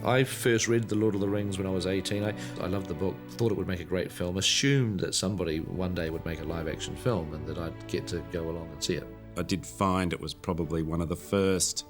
I first read The Lord of the Rings when I was 18. I loved the book, thought it would make a great film, assumed that somebody one day would make a live-action film and that I'd get to go along and see it. I did find it was probably one of the first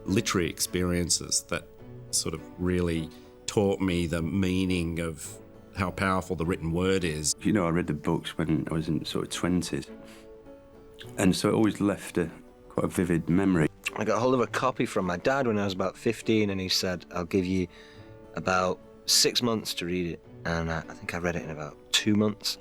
literary experiences that sort of really taught me the meaning of how powerful the written word is. You know, I read the books when I was in sort of 20s, and so it always left quite a vivid memory. I got hold of a copy from my dad when I was about 15, and he said, I'll give you about 6 months to read it. And I think I read it in about 2 months.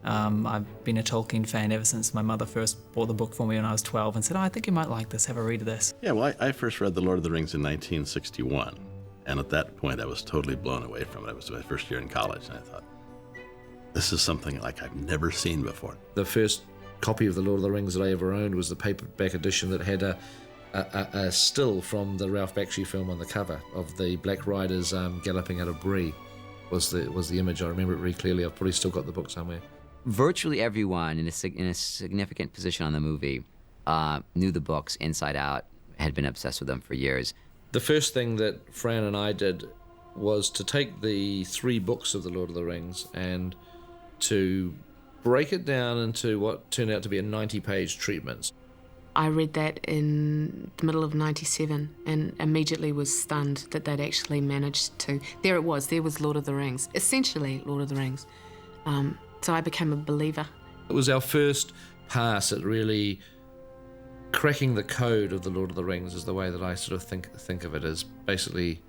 I've been a Tolkien fan ever since my mother first bought the book for me when I was 12 and said, I think you might like this, have a read of this. Yeah, well, I first read The Lord of the Rings in 1961. And at that point, I was totally blown away from it. It was my first year in college, and I thought, this is something like I've never seen before. The first copy of The Lord of the Rings that I ever owned was the paperback edition that had a still from the Ralph Bakshi film on the cover of the Black Riders galloping out of Bree was the image. I remember it really clearly. I've probably still got the book somewhere. Virtually everyone in a significant position on the movie knew the books inside out, had been obsessed with them for years. The first thing that Fran and I did was to take the 3 books of The Lord of the Rings and to break it down into what turned out to be a 90-page treatment. I read that in the middle of '97 and immediately was stunned that they'd actually managed to. There was Lord of the Rings, essentially Lord of the Rings. So I became a believer. It was our first pass at really cracking the code of The Lord of the Rings, is the way that I sort of think of it, as basically,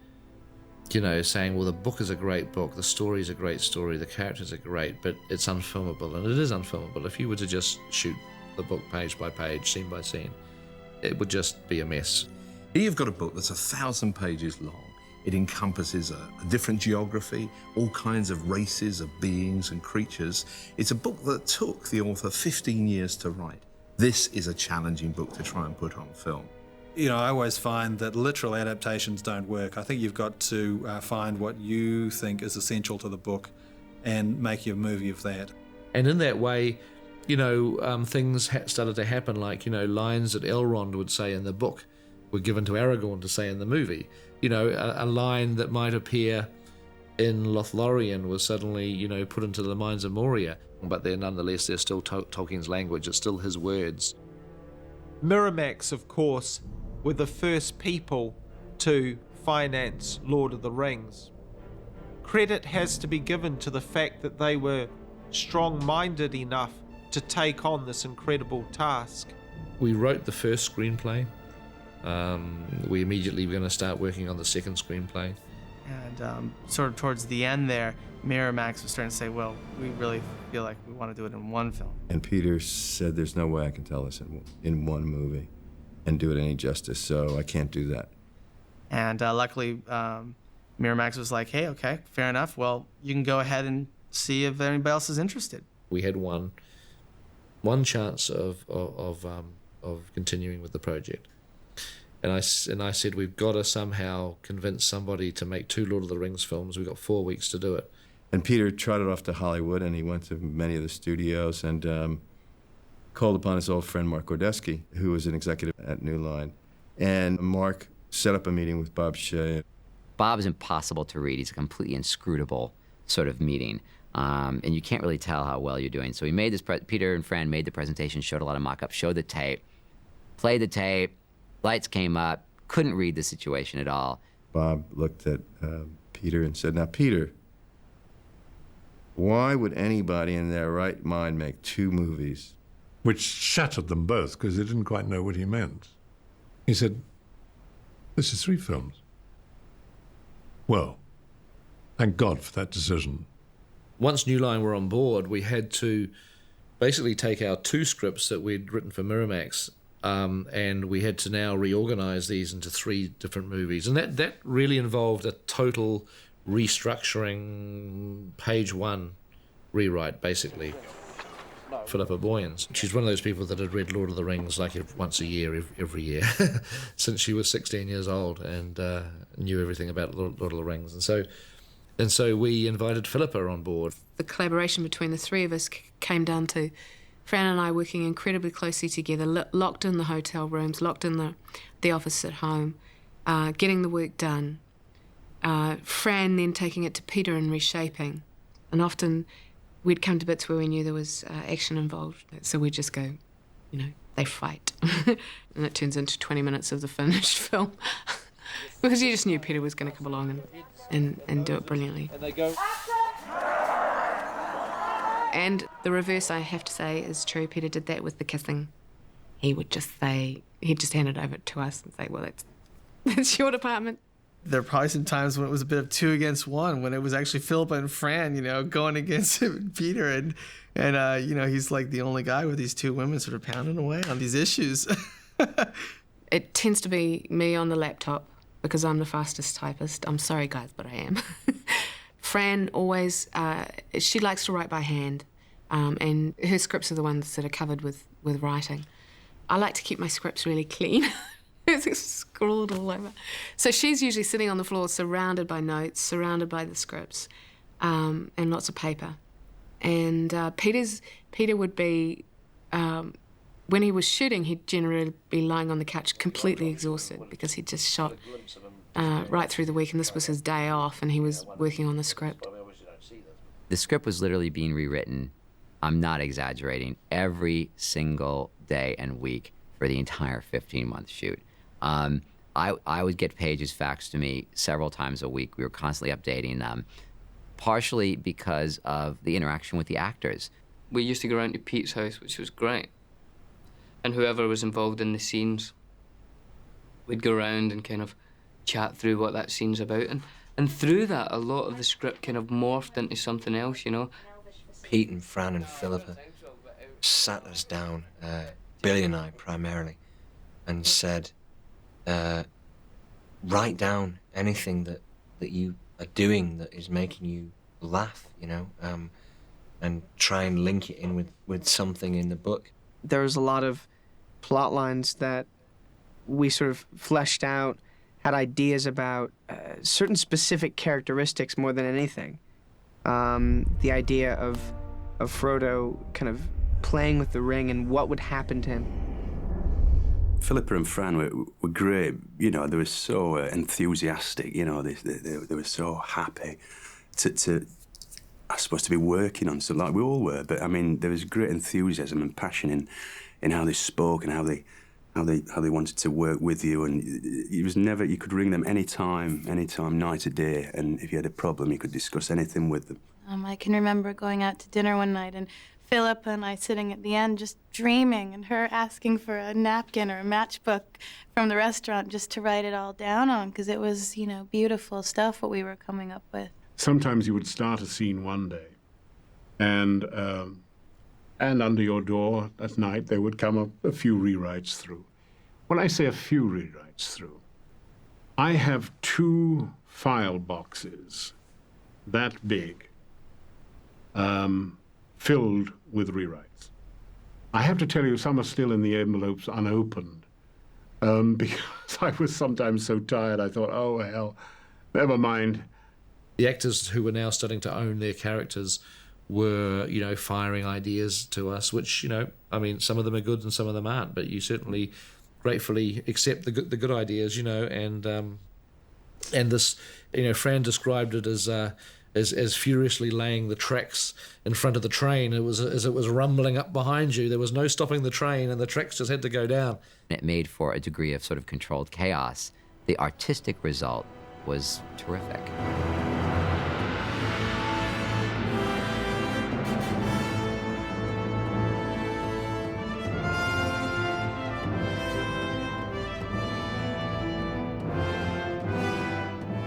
you know, saying, well, the book is a great book, the story is a great story, the characters are great, but it's unfilmable, and it is unfilmable. If you were to just shoot the book page by page, scene by scene, it would just be a mess. Here you've got a book that's 1,000 pages long. It encompasses a different geography, all kinds of races of beings and creatures. It's a book that took the author 15 years to write. This is a challenging book to try and put on film. You know, I always find that literal adaptations don't work. I think you've got to find what you think is essential to the book and make your movie of that. And in that way, you know, things started to happen, like, you know, lines that Elrond would say in the book were given to Aragorn to say in the movie. You know, a line that might appear in Lothlorien was suddenly, you know, put into the Mines of Moria. But nonetheless, they're still Tolkien's language. It's still his words. Miramax, of course, were the first people to finance Lord of the Rings. Credit has to be given to the fact that they were strong-minded enough to take on this incredible task. We wrote the first screenplay. We immediately were going to start working on the second screenplay. And sort of towards the end there, Miramax was starting to say, well, we really feel like we want to do it in one film. And Peter said, there's no way I can tell this in one movie and do it any justice, so I can't do that. And luckily, Miramax was like, hey, okay, fair enough. Well, you can go ahead and see if anybody else is interested. We had one chance of continuing with the project. And I said, we've got to somehow convince somebody to make 2 Lord of the Rings films. We've got 4 weeks to do it. And Peter trotted off to Hollywood, and he went to many of the studios and called upon his old friend Mark Gordesky, who was an executive at New Line. And Mark set up a meeting with Bob Shaye. Bob is impossible to read. He's a completely inscrutable sort of meeting. And you can't really tell how well you're doing. So he made this, Peter and Fran made the presentation, showed a lot of mock-ups, showed the tape, played the tape, lights came up, couldn't read the situation at all. Bob looked at Peter and said, now, Peter, why would anybody in their right mind make 2 movies? Which shattered them both, because they didn't quite know what he meant. He said, this is 3 films. Well, thank God for that decision. Once New Line were on board, we had to basically take our 2 scripts that we'd written for Miramax, and we had to now reorganize these into 3 different movies. And that really involved a total restructuring, page 1 rewrite, basically. Philippa Boyens. She's one of those people that had read Lord of the Rings like once a year, every year, since she was 16 years old, and knew everything about Lord of the Rings. And so we invited Philippa on board. The collaboration between the 3 of us came down to Fran and I working incredibly closely together, locked in the hotel rooms, locked in the office at home, getting the work done, Fran then taking it to Peter and reshaping. And often we'd come to bits where we knew there was action involved. So we'd just go, they fight. And it turns into 20 minutes of the finished film. Because you just knew Peter was going to come along and do it brilliantly. And they go... And the reverse, I have to say, is true. Peter did that with the kissing. He would just say, he'd just hand it over to us and say, well, that's your department. There are probably some times when it was a bit of 2 against 1, when it was actually Philippa and Fran, going against him and Peter. And he's like the only guy with these 2 women sort of pounding away on these issues. It tends to be me on the laptop because I'm the fastest typist. I'm sorry, guys, but I am. Fran always, she likes to write by hand, and her scripts are the ones that are covered with writing. I like to keep my scripts really clean. It's scrawled all over. So she's usually sitting on the floor surrounded by notes, surrounded by the scripts, and lots of paper. And Peter would be, when he was shooting, he'd generally be lying on the couch completely exhausted because he'd just shot right through the week, and this was his day off, and he was working on the script. The script was literally being rewritten, I'm not exaggerating, every single day and week for the entire 15-month shoot. I would get pages faxed to me several times a week. We were constantly updating them, partially because of the interaction with the actors. We used to go around to Pete's house, which was great. And whoever was involved in the scenes, we'd go around and kind of chat through what that scene's about. And through that, a lot of the script kind of morphed into something else, Pete and Fran and Philippa sat us down, Billy and I primarily, and said, write down anything that you are doing that is making you laugh, and try and link it in with something in the book. There was a lot of plot lines that we sort of fleshed out, had ideas about certain specific characteristics more than anything. The idea of Frodo kind of playing with the ring and what would happen to him. Philippa and Fran were great. They were so enthusiastic. They were so happy to I suppose, to be working on stuff like we all were. But I mean, there was great enthusiasm and passion in how they spoke and how they wanted to work with you. And it was never, you could ring them anytime, night or day. And if you had a problem, you could discuss anything with them. I can remember going out to dinner one night and Philippa and I sitting at the end just dreaming, and her asking for a napkin or a matchbook from the restaurant just to write it all down on, because it was, beautiful stuff what we were coming up with. Sometimes you would start a scene one day, and under your door at night there would come a few rewrites through. When I say a few rewrites through, I have 2 file boxes that big, filled with rewrites. I have to tell you, some are still in the envelopes unopened, because I was sometimes so tired I thought, oh hell, never mind. The actors who were now starting to own their characters were, firing ideas to us, which, some of them are good and some of them aren't, but you certainly gratefully accept the good ideas, and this, Fran described it as furiously laying the tracks in front of the train. It was as it was rumbling up behind you. There was no stopping the train, and the tracks just had to go down. It made for a degree of sort of controlled chaos. The artistic result was terrific.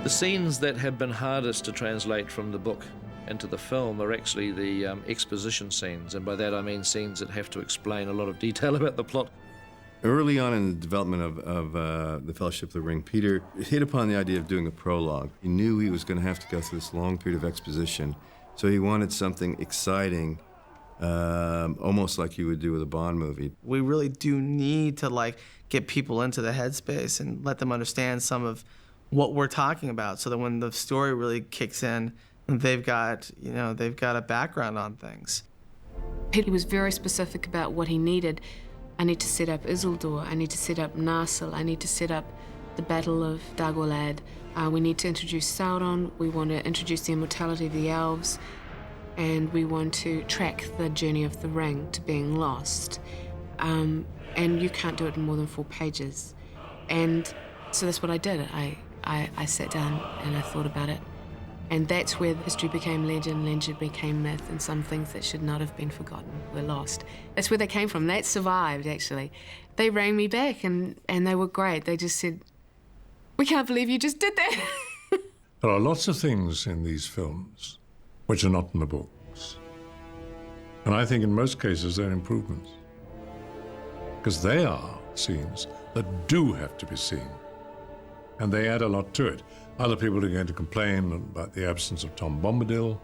The scenes that have been hardest to translate from the book into the film are actually the exposition scenes, and by that I mean scenes that have to explain a lot of detail about the plot. Early on in the development of the Fellowship of the Ring, Peter hit upon the idea of doing a prologue. He knew he was going to have to go through this long period of exposition, so he wanted something exciting, almost like you would do with a Bond movie. We really do need to get people into the headspace and let them understand some of what we're talking about, so that when the story really kicks in, they've got a background on things. Peter was very specific about what he needed. I need to set up Isildur, I need to set up Narsil, I need to set up the Battle of Dagorlad. We need to introduce Sauron. We want to introduce the immortality of the elves. And we want to track the journey of the ring to being lost. And you can't do it in more than 4 pages. And so that's what I did. I sat down and I thought about it. And that's where history became legend, legend became myth, and some things that should not have been forgotten were lost. That's where they came from. That survived, actually. They rang me back, and they were great. They just said, "We can't believe you just did that." There are lots of things in these films which are not in the books. And I think in most cases they're improvements. Because they are scenes that do have to be seen. And they add a lot to it. Other people are going to complain about the absence of Tom Bombadil.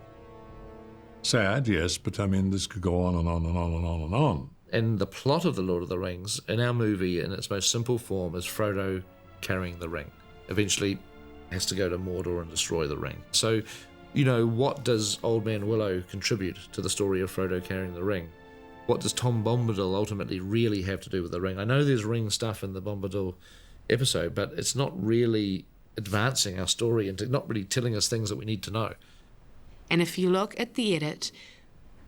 Sad, yes, but I mean, this could go on and on and on and on and on. And the plot of The Lord of the Rings, in our movie, in its most simple form, is Frodo carrying the ring. Eventually has to go to Mordor and destroy the ring. So, you know, what does Old Man Willow contribute to the story of Frodo carrying the ring? What does Tom Bombadil ultimately really have to do with the ring? I know there's ring stuff in the Bombadil episode, but it's not really advancing our story and not really telling us things that we need to know. And if you look at the edit,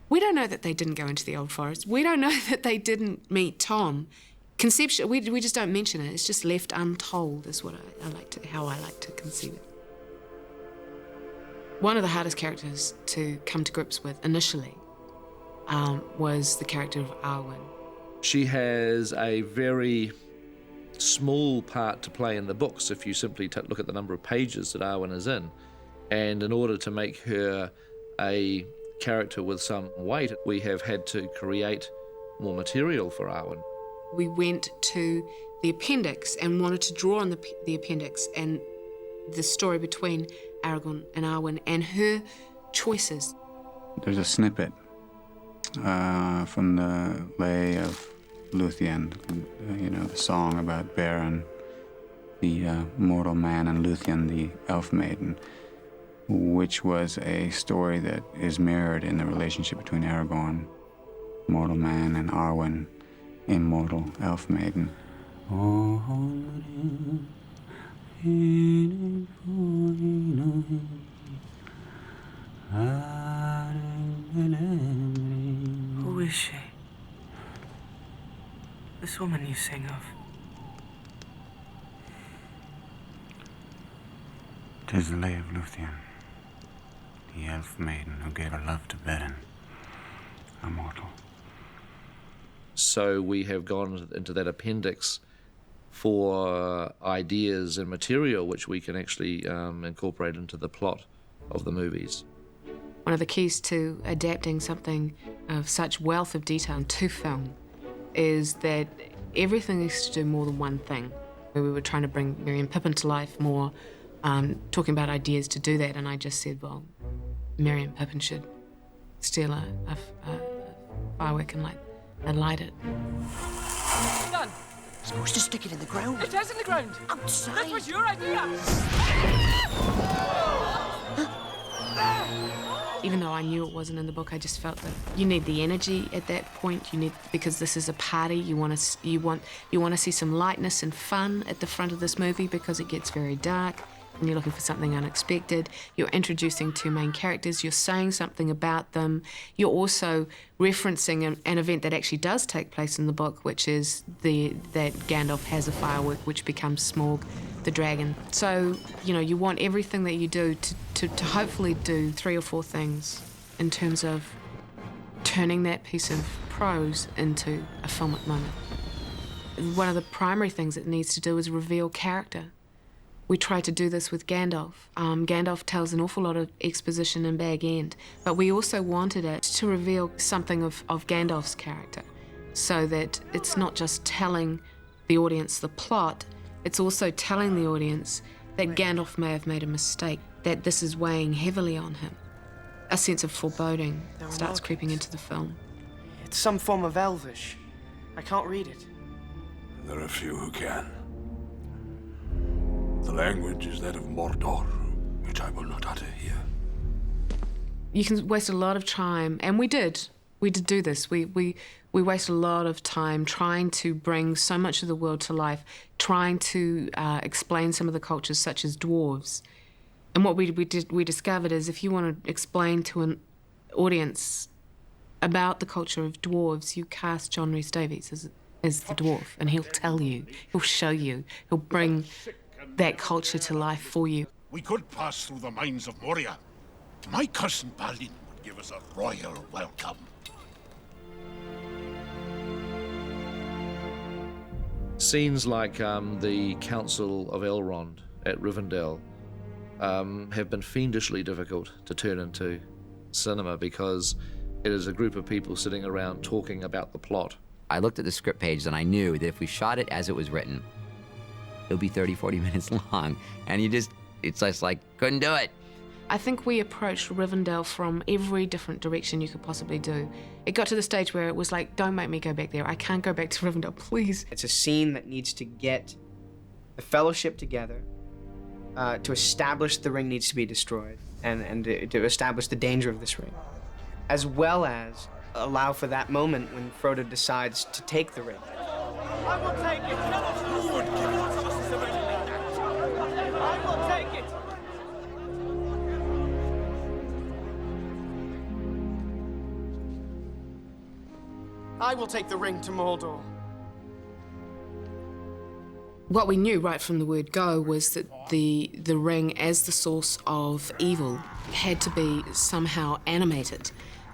we don't know that they didn't go into the Old Forest. We don't know that they didn't meet Tom. Conceptually, we just don't mention it. It's just left untold, is what how I like to conceive it. One of the hardest characters to come to grips with initially was the character of Arwen. She has a very small part to play in the books if you simply look at the number of pages that Arwen is in. And in order to make her a character with some weight, we have had to create more material for Arwen. We went to the appendix and wanted to draw on the appendix and the story between Aragorn and Arwen and her choices. There's a snippet from the Lay of Luthien, the song about Beren, the mortal man, and Luthien, the elf maiden, which was a story that is mirrored in the relationship between Aragorn, mortal man, and Arwen, immortal elf maiden. Who is she? This woman you sing of. 'Tis the Lay of Luthien, the elf maiden who gave her love to Beren, immortal. So we have gone into that appendix for ideas and material which we can actually incorporate into the plot of the movies. One of the keys to adapting something of such wealth of detail to film is that everything needs to do more than one thing. We were trying to bring Merry and Pippin to life more, talking about ideas to do that, and I just said, well, Merry and Pippin should steal a firework and light it. Done. Supposed to stick it in the ground. It is in the ground. Outside. That was your idea. Even though I knew it wasn't in the book, I just felt that you need the energy at that point. Because this is a party. You want to see some lightness and fun at the front of this movie because it gets very dark. And you're looking for something unexpected. You're introducing 2 main characters. You're saying something about them. You're also referencing an event that actually does take place in the book, which is that Gandalf has a firework which becomes Smaug, the dragon. So, you want everything that you do to hopefully do 3 or 4 things in terms of turning that piece of prose into a filmic moment. One of the primary things it needs to do is reveal character. We tried to do this with Gandalf. Gandalf tells an awful lot of exposition in Bag End, but we also wanted it to reveal something of Gandalf's character, so that it's not just telling the audience the plot, it's also telling the audience that Gandalf may have made a mistake, that this is weighing heavily on him. A sense of foreboding starts creeping into the film. It's some form of Elvish. I can't read it. There are few who can. The language is that of Mordor, which I will not utter here. You can waste a lot of time, and we did do this. We We waste a lot of time trying to bring so much of the world to life, trying to explain some of the cultures, such as dwarves. And what we discovered is if you want to explain to an audience about the culture of dwarves, you cast John Rhys Davies as the dwarf, and he'll tell you, he'll show you, he'll bring that culture to life for you. We could pass through the mines of Moria. My cousin Balin would give us a royal welcome. Scenes like the Council of Elrond at Rivendell have been fiendishly difficult to turn into cinema because it is a group of people sitting around talking about the plot. I looked at the script page and I knew that if we shot it as it was written, it would be 30, 40 minutes long. And it's just like, couldn't do it. I think we approached Rivendell from every different direction you could possibly do. It got to the stage where it was like, don't make me go back there. I can't go back to Rivendell, please. It's a scene that needs to get the Fellowship together. To establish the ring needs to be destroyed and to establish the danger of this ring, as well as allow for that moment when Frodo decides to take the ring. I will take it! I will take it! I will take the ring to Mordor. What we knew right from the word go was that the ring, as the source of evil, had to be somehow animated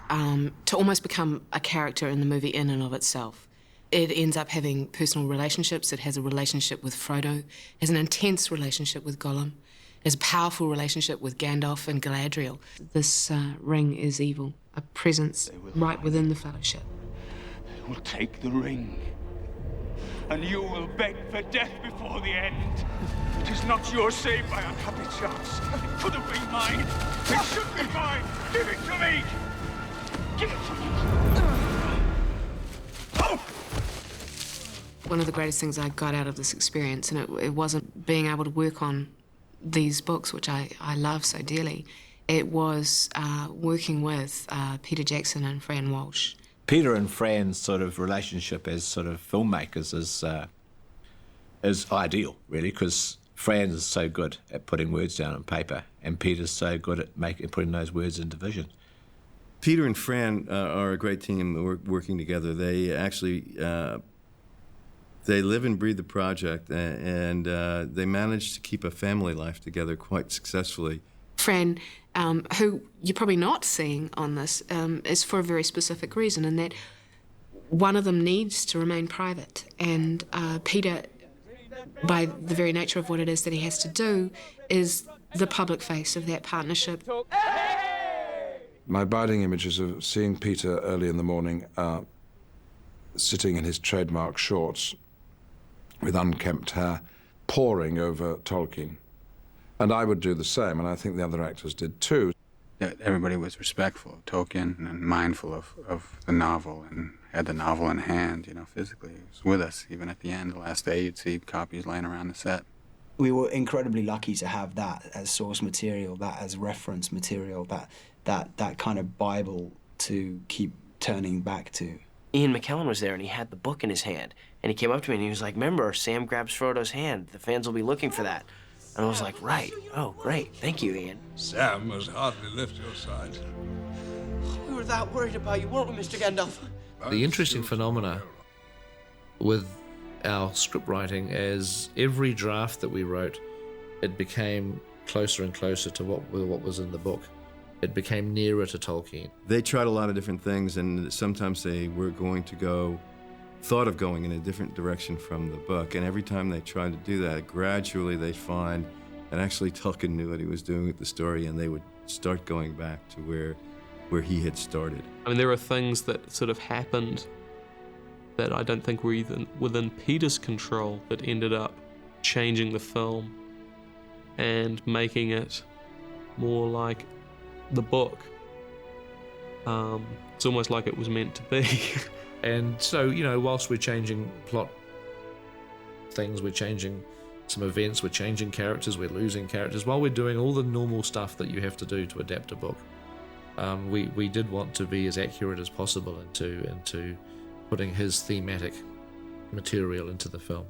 to almost become a character in the movie in and of itself. It ends up having personal relationships. It has a relationship with Frodo, has an intense relationship with Gollum, has a powerful relationship with Gandalf and Galadriel. This ring is evil, a presence right within the Fellowship. They will take the ring. And you will beg for death before the end. It is not yours, saved by unhappy chance. It could have been mine. It should be mine. Give it to me. Give it to me. Oh! One of the greatest things I got out of this experience, and it wasn't being able to work on these books, which I love so dearly, it was working with Peter Jackson and Fran Walsh. Peter and Fran's sort of relationship as sort of filmmakers is ideal, really, because Fran is so good at putting words down on paper, and Peter's so good at putting those words into vision. Peter and Fran are a great team working together. They actually they live and breathe the project, and they manage to keep a family life together quite successfully. Fran, who you're probably not seeing on this, is for a very specific reason, in that one of them needs to remain private. And Peter, by the very nature of what it is that he has to do, is the public face of that partnership. My abiding images of seeing Peter early in the morning sitting in his trademark shorts with unkempt hair, poring over Tolkien. And I would do the same, and I think the other actors did too. Everybody was respectful of Tolkien and mindful of the novel and had the novel in hand, you know, physically. It was with us. Even at the end, the last day, you'd see copies laying around the set. We were incredibly lucky to have that as source material, that as reference material, that kind of Bible to keep turning back to. Ian McKellen was there, and he had the book in his hand. And he came up to me, and he was like, remember, Sam grabs Frodo's hand. The fans will be looking for that. And I was like, right. Oh, great. Thank you, Ian. Sam has hardly left your side. We were that worried about you, weren't we, Mr. Gandalf? The interesting phenomena with our script writing is every draft that we wrote, it became closer and closer to what was in the book. It became nearer to Tolkien. They tried a lot of different things, and sometimes they were thought of going in a different direction from the book, and every time they tried to do that, gradually they'd find that actually Tolkien knew what he was doing with the story, and they would start going back to where he had started. I mean, there are things that sort of happened that I don't think were even within Peter's control that ended up changing the film and making it more like the book. It's almost like it was meant to be. And so, you know, whilst we're changing plot things, we're changing some events, we're changing characters, we're losing characters, while we're doing all the normal stuff that you have to do to adapt a book, we did want to be as accurate as possible into putting his thematic material into the film.